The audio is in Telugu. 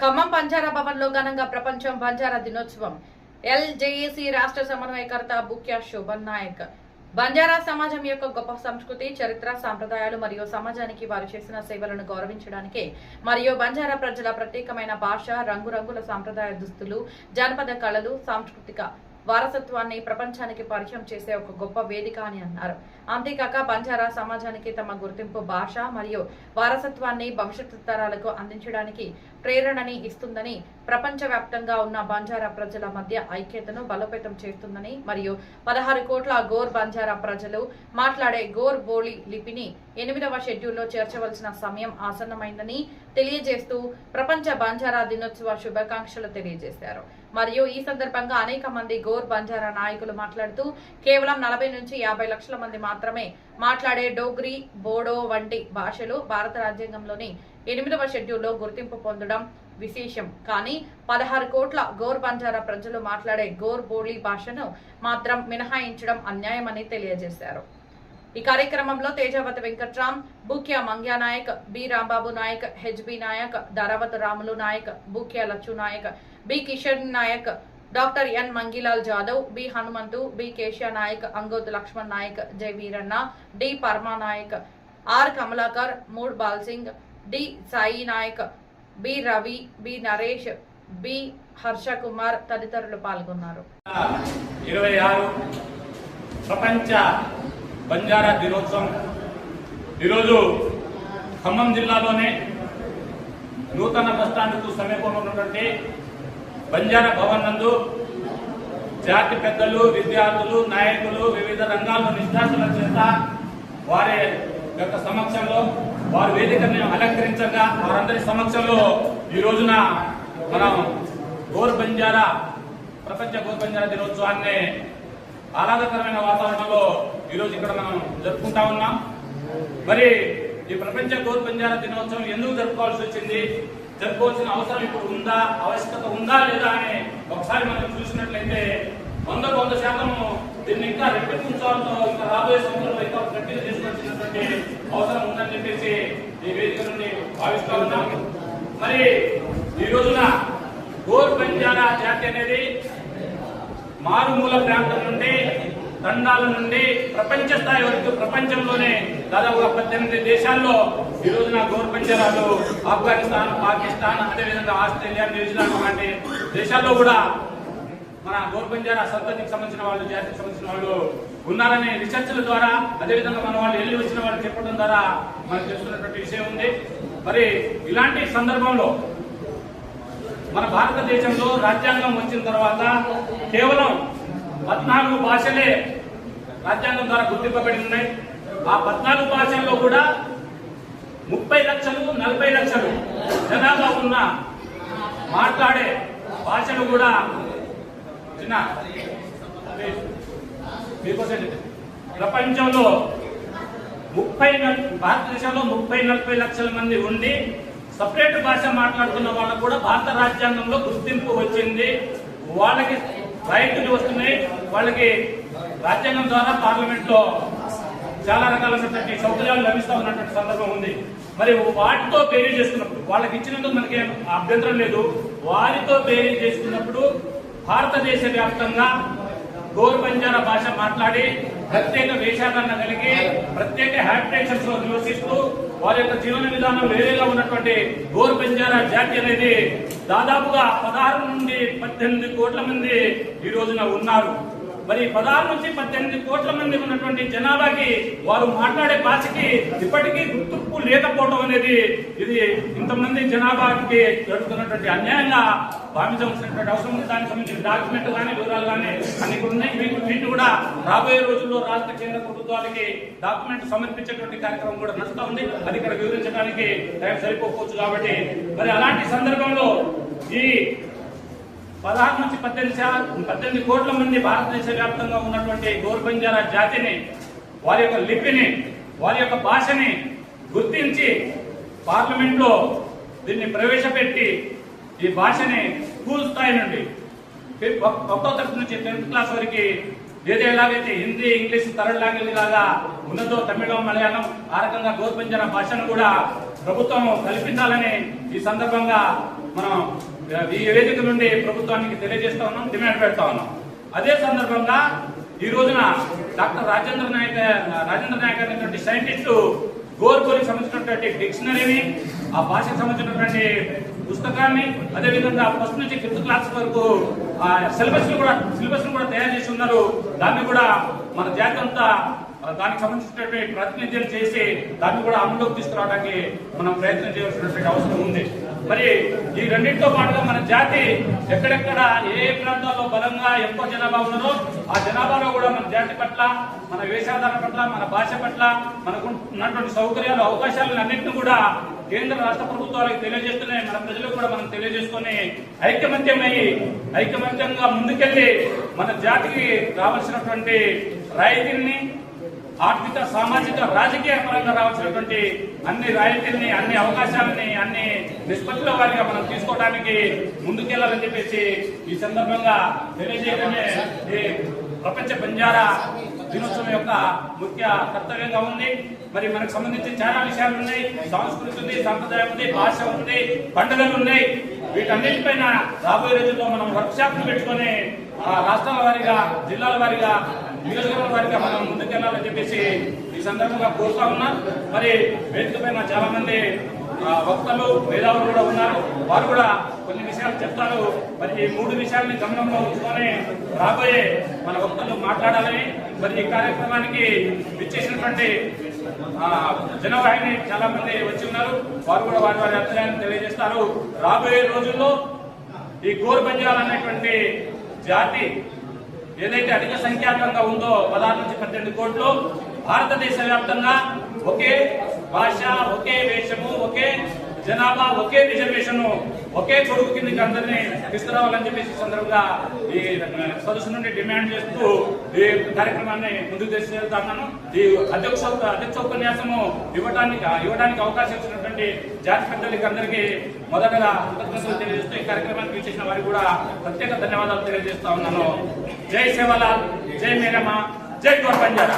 ఖమ్మం బంజారా భవన్లో ఘనంగా ప్రపంచం బంజారా దినోత్సవం. ఎల్జేఏసీ రాష్ట్ర సమన్వయకర్త బుక్యా శోభన్ నాయక్ బంజారా సమాజం యొక్క గొప్ప సంస్కృతి, చరిత్ర, సాంప్రదాయాలు మరియు సమాజానికి వారు చేసిన సేవలను గౌరవించడానికి మరియు బంజారా ప్రజల ప్రత్యేకమైన భాష, రంగురంగుల సాంప్రదాయ దుస్తులు, జానపద కళలు, సాంస్కృతిక వారసత్వాన్ని ప్రపంచానికి పరిచయం చేసే ఒక గొప్ప వేదిక అని అన్నారు. అంతేకాక బంజారా సమాజానికి తమ గుర్తింపు, భాష మరియు వారసత్వాన్ని భవిష్యత్తు తరాలకు అందించడానికి ప్రేరణని ఇస్తుందని, ప్రపంచవ్యాప్తంగా ఉన్న బంజారా ప్రజల మధ్య ఐక్యతను బలోపేతం చేస్తుందని మరియు 16 కోట్ల గోర్ బంజారా ప్రజలు మాట్లాడే గోర్ బోళీ లిపిని 8వ షెడ్యూల్లో చేర్చవలసిన సమయం ఆసన్నమైందని తెలియజేస్తూ ప్రపంచ బంజారా దినోత్సవ శుభాకాంక్షలు తెలియజేశారు. మరియు ఈ సందర్భంగా అనేక మంది గోర్ బంజారా నాయకులు మాట్లాడుతూ కేవలం 40 నుంచి 50 లక్షల మంది మాత్రమే మాట్లాడే డోగ్రీ, బోడో వంటి భాషలు భారత రాజ్యాంగంలోని 8వ షెడ్యూల్లో గుర్తింపు పొందడం విశేషం. కానీ 16 కోట్ల గోర్ బంజారా ప్రజలు మాట్లాడే గోర్ బోళీ భాషను మాత్రం మినహాయించడం అన్యాయమని తెలియజేశారు. ఈ కార్యక్రమంలో Tejavathi Venkatram, Bukya Mangya Naik, B Rambabu Naik, HB Naik, Dharavath Ramulu Naik, Bukya Lachchu Naik, B Kishan Naik, doctor N Mangilal Jadhav, B Hanumanthu, B Kesha Naik, Angoth Laxman Naik, Jai Veeranna, D Parma Naik, R Kamalakar, Mood Bal Singh, D Sai Naik, B Ravi, B Naresh, B Harsha Kumar తదితరులు పాల్గొన్నారు. 26 ప్రపంచ బంజారా దినోత్సవం ఈరోజు ఖమ్మం జిల్లాలోనే నూతన బస్టాండ్కు సమీపంలో ఉన్నటువంటి బంజారా భవన్ నందు జాతి పెద్దలు, విద్యార్థులు, నాయకులు, వివిధ రంగాల్లో నిష్ణాతుల చేత వారి యొక్క సమక్షంలో వారి వేదికను అలంకరించగా వారందరి సమక్షంలో ఈ రోజున మనం గోర్ బంజారా ప్రపంచ గోర్ బంజారా దినోత్సవాన్ని ఆహ్లాదకరమైన వాతావరణంలో ఈరోజు ఇక్కడ మనం జరుపుకుంటా ఉన్నాం. మరి ఈ ప్రపంచ గోర్ బంజారా దినోత్సవం ఎందుకు జరుపుకోవాల్సి వచ్చింది, జరుపుకోవాల్సిన అవసరం ఇప్పుడు ఉందా, ఆవశ్యకత ఉందా లేదా అని ఒకసారి మనం చూసినట్లయితే 100% దీన్ని ఇంకా రెట్టించాలతో ఇంకా రాబోయే సంవత్సరంలో ఇంకా గట్టిగా చేసుకోవాల్సినటువంటి అవసరం ఉందని చెప్పేసి ఈ వేదిక నుండి భావిస్తా ఉన్నాం. మరి ఈ రోజున గోర్ బంజారా జాతి అనేది మారుమూల ప్రాంతం నుండి, తండాల నుండి ప్రపంచ స్థాయి వరకు ప్రపంచంలోనే దాదాపుగా 18 దేశాల్లో ఈ రోజున గోర్ బంజారాలు ఆఫ్ఘనిస్తాన్, పాకిస్తాన్, అదేవిధంగా ఆస్ట్రేలియా, న్యూజిలాండ్ లాంటి దేశాల్లో కూడా మన గోర్ బంజారా సంతతికి సంబంధించిన వాళ్ళు, జాతికి సంబంధించిన వాళ్ళు ఉన్నారనే రీసెర్చ్ల ద్వారా, అదేవిధంగా మన వాళ్ళు వెళ్ళి వచ్చిన వాళ్ళు చెప్పడం ద్వారా మనకు తెలుస్తున్నటువంటి విషయం ఉంది. మరి ఇలాంటి సందర్భంలో మన భారతదేశంలో రాజ్యాంగం వచ్చిన తర్వాత కేవలం 14 భాషలే రాజ్యాంగం ద్వారా గుర్తింపబడి ఉన్నాయి. ఆ 14 భాషల్లో కూడా 30 లక్షలు 40 లక్షలు జనాభా ఉన్న మాట్లాడే భాషలు కూడా చిన్న ప్రపంచంలో భారతదేశంలో 30-40 లక్షల మంది ఉండి సపరేట్ భాష మాట్లాడుతున్న వాళ్ళకు కూడా భారత రాజ్యాంగంలో గుర్తింపు వచ్చింది. వాళ్ళకి రైతులు వస్తున్నాయి, వాళ్ళకి రాజ్యాంగం ద్వారా పార్లమెంట్ లో చాలా రకాలైనటువంటి సౌకర్యాలు లభిస్తూ ఉన్నటువంటి సందర్భం ఉంది. మరి వాటితో బేరీ చేసుకున్నప్పుడు వాళ్ళకి ఇచ్చినందుకు మనకేం అభ్యంతరం లేదు. వారితో బేరీ చేసుకున్నప్పుడు భారతదేశ వ్యాప్తంగా గోర్ బంజారా భాష మాట్లాడి ప్రత్యేక వేషాధారణ కలిగి ప్రత్యేక హ్యాబిటేషన్స్ లో నివసిస్తూ వారి యొక్క జీవన విధానం వేరేగా ఉన్నటువంటి గోర్ బంజారా జాతి అనేది దాదాపుగా 16 నుండి 18 కోట్ల మంది ఈ రోజున ఉన్నారు. మరి 16 నుంచి 18 కోట్ల మంది ఉన్నటువంటి జనాభాకి వారు మాట్లాడే భాషకి ఇప్పటికీ గుర్తింపు లేకపోవడం అనేది ఇది ఇంతమంది జనాభాకి జరుగుతున్నటువంటి అన్యాయంగా భావించవలసినటువంటి అవసరం ఉంది. దానికి సంబంధించిన డాక్యుమెంట్ కానీ వివరాలు కానీ అన్ని ఉన్నాయి. వీటిని కూడా రాబోయే రోజుల్లో రాష్ట్ర కేంద్ర ప్రభుత్వాలకి డాక్యుమెంట్ సమర్పించేటువంటి కార్యక్రమం కూడా నడుస్తూ ఉంది. అది ఇక్కడ వివరించడానికి టైం సరిపోవచ్చు. కాబట్టి మరి అలాంటి సందర్భంలో ఈ 16 నుంచి 18 కోట్ల మంది భారతదేశ వ్యాప్తంగా ఉన్నటువంటి గోర్ బంజారా జాతిని, వారి యొక్క లిపిని, వారి యొక్క భాషని గుర్తించి పార్లమెంట్ లో దీన్ని ప్రవేశపెట్టి ఈ భాషని స్కూల్ స్థాయి నుండి 1వ తరగతి నుంచి 10th క్లాస్ వరకు ఎలాగైతే హిందీ, ఇంగ్లీష్ థర్డ్ లాంగ్వేజ్ లాగా ఉన్నదో తమిళం, మలయాళం ఆ రకంగా గోర్ బంజారా భాషను కూడా ప్రభుత్వం కల్పించాలని ఈ సందర్భంగా మనం ఈ వేదిక నుండి ప్రభుత్వానికి తెలియజేస్తా ఉన్నాం, డిమాండ్ పెడతా ఉన్నాం. అదే సందర్భంగా ఈ రోజున డాక్టర్ రాజేంద్ర నాయక్ అనేటువంటి సైంటిస్టు గోర్గోరికి సంబంధించినటువంటి డిక్షనరీని, ఆ భాషకు సంబంధించినటువంటి పుస్తకాన్ని, అదేవిధంగా ఫస్ట్ నుంచి 5th క్లాస్ వరకు సిలబస్ కూడా తయారు చేసి ఉన్నారు. దాన్ని కూడా మన జాతి అంతా దానికి సంబంధించినటువంటి ప్రాతినిధ్యం చేసి దాన్ని కూడా అమలులోకి తీసుకురావడానికి మనం ప్రయత్నం చేయాల్సినటువంటి అవసరం ఉంది. మరి ఈ రెండింటితో పాటుగా మన జాతి ఎక్కడెక్కడ ఏ ప్రాంతాల్లో బలంగా ఎక్కువ జనాభా ఉన్నారో ఆ జనాభాలో కూడా మన జాతి పట్ల, మన వేషాధార పట్ల, మన భాష పట్ల, మనకు ఉన్నటువంటి సౌకర్యాలు, అవకాశాలను అన్నింటినీ కూడా కేంద్ర రాష్ట్ర ప్రభుత్వాలకు తెలియజేస్తున్నాయి. మన ప్రజలకు కూడా మనం తెలియజేసుకొని ఐకమత్యంగా ముందుకెళ్లి మన జాతికి రావాల్సినటువంటి రాయితీల్ని, ఆర్థిక, సామాజిక, రాజకీయ పరంగా రావాల్సినటువంటి అన్ని రాయితీల్ని, అన్ని అవకాశాలని, అన్ని నిష్పత్తుల వారిగా మనం తీసుకోవడానికి ముందుకెళ్లాలని చెప్పేసి ఈ సందర్భంగా తెలియజేయడమే ఈ ప్రపంచ బంజారా దినోత్సవం యొక్క ముఖ్య కర్తవ్యంగా ఉంది. మరి మనకు సంబంధించి చాలా విషయాలు ఉన్నాయి. సంస్కృతి ఉంది, సంప్రదాయం ఉంది, భాష ఉంది, పండుగలు ఉన్నాయి. వీటన్నిటిపైన రాబోయే రోజుల్లో మనం వర్క్ షాప్లు పెట్టుకొని రాష్ట్రాల వారీగా, జిల్లాల వారీగా, నియోజకవర్గాల వారీగా మనం ముందుకెళ్లాలని చెప్పేసి ఈ సందర్భంగా కోరుతా ఉన్నాం. మరి వేదిక పైన చాలా మంది వక్తలు, మేధావులు కూడా ఉన్నారు. వారు కూడా కొన్ని విషయాలు చెప్తారు. మరి ఈ 3 విషయాలని గమనంలో ఉంచుకొని రాబోయే మన వక్తలు మాట్లాడాలని, మరి ఈ కార్యక్రమానికి విచ్చేసినటువంటి జనవాహిని చాలా మంది వచ్చి ఉన్నారు. వారు కూడా వారి అభిప్రాయాన్ని తెలియజేస్తారు. రాబోయే రోజుల్లో ఈ గోర్ బంజారా అనేటువంటి జాతి ఏదైతే అధిక సంఖ్యాకంగా ఉందో 16 నుంచి 18 కోట్లు, భారతదేశ వ్యాప్తంగా ఒకే భాష, ఒకే వేషము, ఒకే జనాభా, ఒకే రిజర్వేషన్, ఒకే కొడుకు కిందకి అందరినీ తీసుకురావాలని చెప్పేసి సందర్భంగా ఈ సదస్సు నుండి డిమాండ్ చేస్తూ ఈ కార్యక్రమాన్ని ముందుకు తీసుకెళ్తాను. ఈ అధ్యక్ష ఉపన్యాసము ఇవ్వడానికి అవకాశం ఇచ్చినటువంటి జాతి పెద్దలకి అందరికీ మొదటగా కృతజ్ఞతలు తెలియజేస్తూ ఈ కార్యక్రమానికి విచ్చేసిన వారికి కూడా ప్రత్యేక ధన్యవాదాలు తెలియజేస్తా ఉన్నాను. జై సేవలాల్, జై మేరమ్మ, జై గోర్ బంజారా.